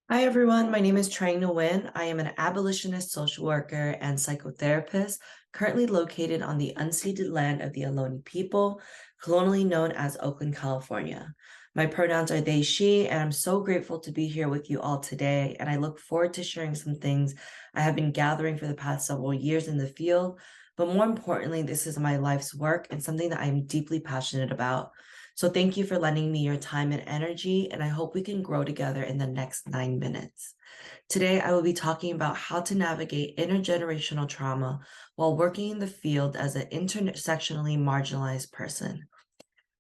Hi, everyone. My name is Trang Nguyen. I am an abolitionist social worker and psychotherapist currently located on the unceded land of the Ohlone people, colonially known as Oakland, California. My pronouns are they, she, and I'm so grateful to be here with you all today. And I look forward to sharing some things I have been gathering for the past several years in the field. But more importantly, this is my life's work and something that I am deeply passionate about. So thank you for lending me your time and energy, and I hope we can grow together in the next 9 minutes. Today, I will be talking about how to navigate intergenerational trauma while working in the field as an intersectionally marginalized person.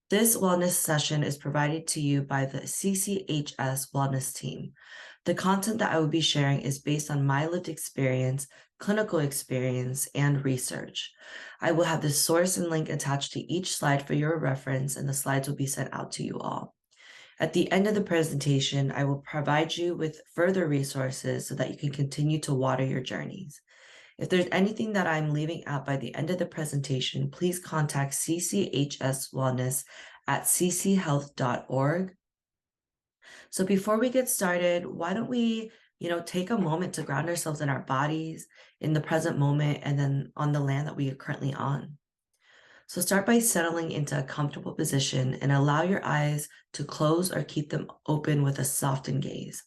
This wellness session is provided to you by the CCHS Wellness Team. The content that I will be sharing is based on my lived experience, clinical experience, and research. I will have the source and link attached to each slide for your reference, and the slides will be sent out to you all. At the end of the presentation, I will provide you with further resources so that you can continue to water your journeys. If there's anything that I'm leaving out by the end of the presentation, please contact CCHS Wellness at cchealth.org. So before we get started, why don't we, take a moment to ground ourselves in our bodies, in the present moment, and then on the land that we are currently on. So start by settling into a comfortable position and allow your eyes to close or keep them open with a softened gaze.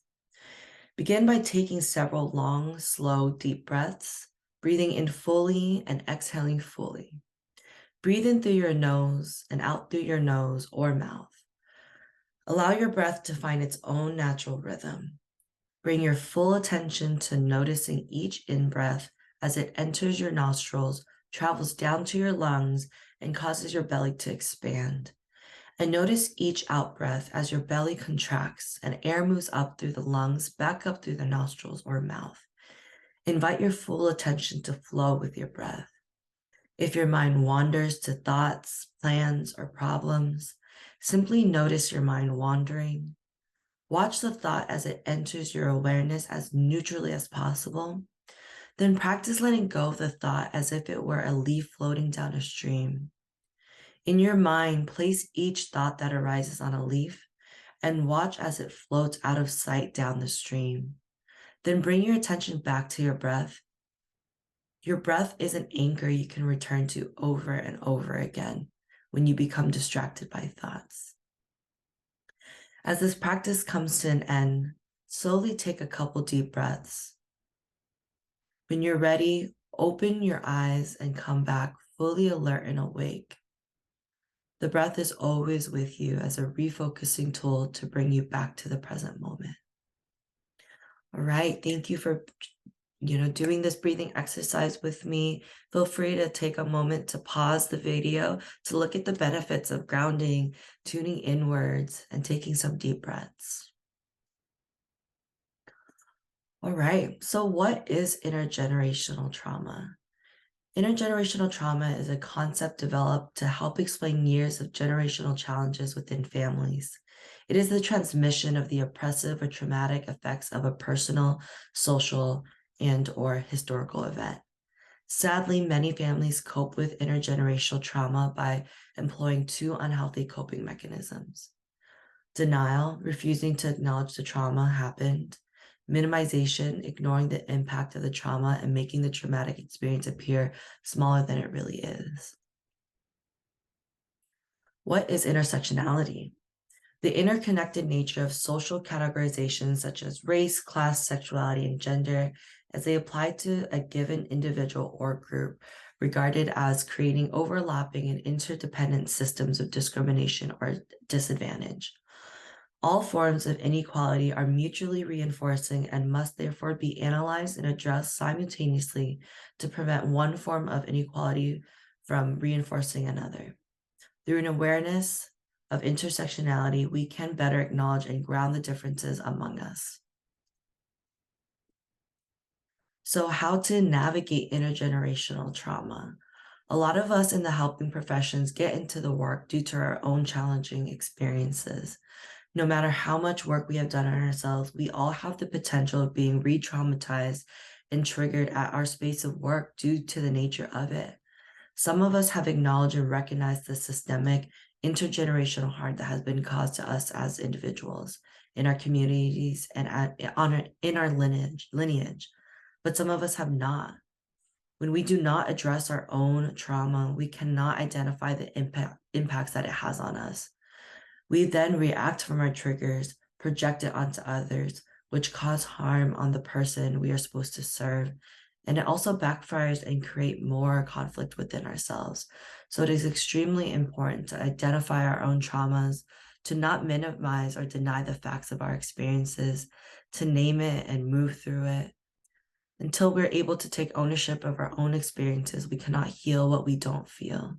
Begin by taking several long, slow, deep breaths, breathing in fully and exhaling fully. Breathe in through your nose and out through your nose or mouth. Allow your breath to find its own natural rhythm. Bring your full attention to noticing each in-breath as it enters your nostrils, travels down to your lungs, and causes your belly to expand. And notice each out-breath as your belly contracts and air moves up through the lungs, back up through the nostrils or mouth. Invite your full attention to flow with your breath. If your mind wanders to thoughts, plans, or problems, simply notice your mind wandering. Watch the thought as it enters your awareness as neutrally as possible. Then practice letting go of the thought as if it were a leaf floating down a stream. In your mind, place each thought that arises on a leaf and watch as it floats out of sight down the stream. Then bring your attention back to your breath. Your breath is an anchor you can return to over and over again when you become distracted by thoughts. As this practice comes to an end, slowly take a couple deep breaths. When you're ready, open your eyes and come back fully alert and awake. The breath is always with you as a refocusing tool to bring you back to the present moment. All right, thank you for doing this breathing exercise with me. Feel free to take a moment to pause the video to look at the benefits of grounding, tuning inwards, and taking some deep breaths. All right, so what is intergenerational trauma? Intergenerational trauma is a concept developed to help explain years of generational challenges within families. It is the transmission of the oppressive or traumatic effects of a personal, social, and/or historical event. Sadly, many families cope with intergenerational trauma by employing two unhealthy coping mechanisms: denial, refusing to acknowledge the trauma happened; minimization, ignoring the impact of the trauma and making the traumatic experience appear smaller than it really is. What is intersectionality? The interconnected nature of social categorizations such as race, class, sexuality, and gender as they apply to a given individual or group, regarded as creating overlapping and interdependent systems of discrimination or disadvantage. All forms of inequality are mutually reinforcing and must therefore be analyzed and addressed simultaneously to prevent one form of inequality from reinforcing another. Through an awareness of intersectionality, we can better acknowledge and ground the differences among us. So, how to navigate intergenerational trauma? A lot of us in the helping professions get into the work due to our own challenging experiences. No matter how much work we have done on ourselves, we all have the potential of being re-traumatized and triggered at our space of work due to the nature of it. Some of us have acknowledged and recognized the systemic intergenerational harm that has been caused to us as individuals in our communities and in our lineage, but some of us have not. When we do not address our own trauma, we cannot identify the impacts that it has on us. We then react from our triggers, project it onto others, which cause harm on the person we are supposed to serve. And it also backfires and create more conflict within ourselves. So it is extremely important to identify our own traumas, to not minimize or deny the facts of our experiences, to name it and move through it. Until we're able to take ownership of our own experiences, we cannot heal what we don't feel.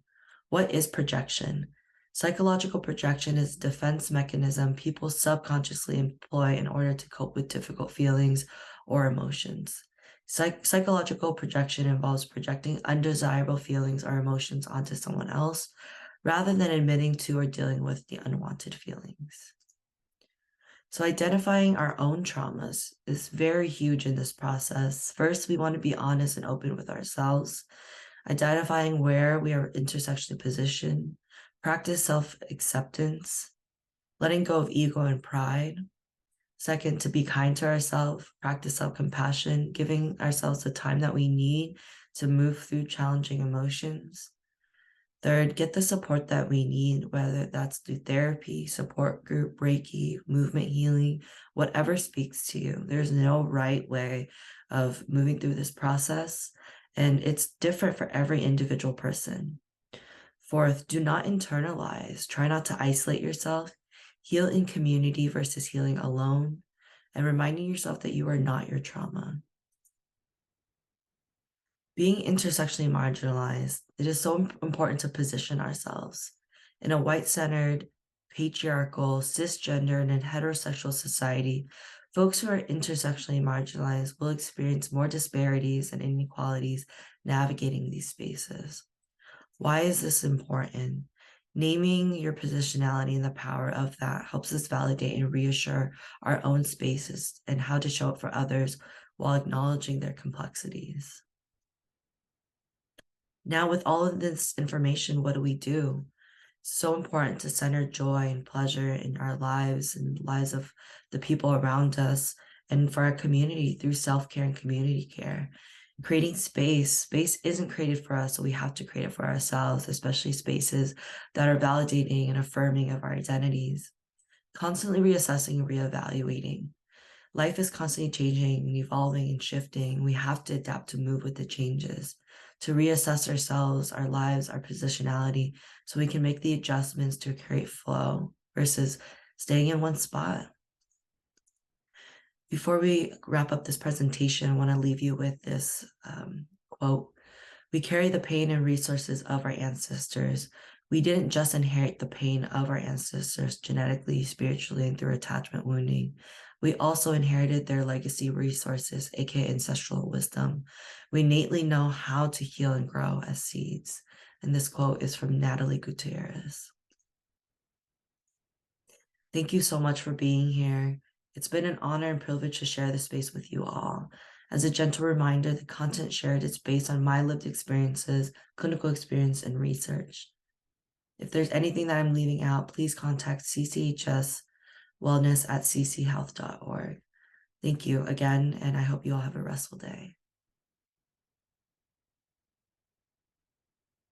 What is projection? Psychological projection is a defense mechanism people subconsciously employ in order to cope with difficult feelings or emotions. Psychological projection involves projecting undesirable feelings or emotions onto someone else rather than admitting to or dealing with the unwanted feelings. So identifying our own traumas is very huge in this process. First, we want to be honest and open with ourselves, identifying where we are intersectionally positioned, practice self-acceptance, letting go of ego and pride. Second, to be kind to ourselves, practice self-compassion, giving ourselves the time that we need to move through challenging emotions. Third, get the support that we need, whether that's through therapy, support group, Reiki, movement healing, whatever speaks to you. There's no right way of moving through this process, and it's different for every individual person. Fourth, do not internalize. Try not to isolate yourself. Heal in community versus healing alone, and reminding yourself that you are not your trauma. Being intersectionally marginalized, it is so important to position ourselves. In a white-centered, patriarchal, cisgender, and heterosexual society, folks who are intersectionally marginalized will experience more disparities and inequalities navigating these spaces. Why is this important? Naming your positionality and the power of that helps us validate and reassure our own spaces and how to show up for others while acknowledging their complexities. Now, with all of this information, what do we do? It's so important to center joy and pleasure in our lives and lives of the people around us and for our community through self-care and community care. Creating space isn't created for us, so we have to create it for ourselves, especially spaces that are validating and affirming of our identities. Constantly reassessing and reevaluating. Life is constantly changing and evolving and shifting. We have to adapt to move with the changes, to reassess ourselves, our lives, our positionality, so we can make the adjustments to create flow versus staying in one spot. Before we wrap up this presentation, I want to leave you with this quote. We carry the pain and resources of our ancestors. We didn't just inherit the pain of our ancestors genetically, spiritually, and through attachment wounding. We also inherited their legacy resources, aka ancestral wisdom. We innately know how to heal and grow as seeds. And this quote is from Natalie Gutierrez. Thank you so much for being here. It's been an honor and privilege to share this space with you all. As a gentle reminder, the content shared is based on my lived experiences, clinical experience, and research. If there's anything that I'm leaving out, please contact cchswellness@cchealth.org. Thank you again, and I hope you all have a restful day.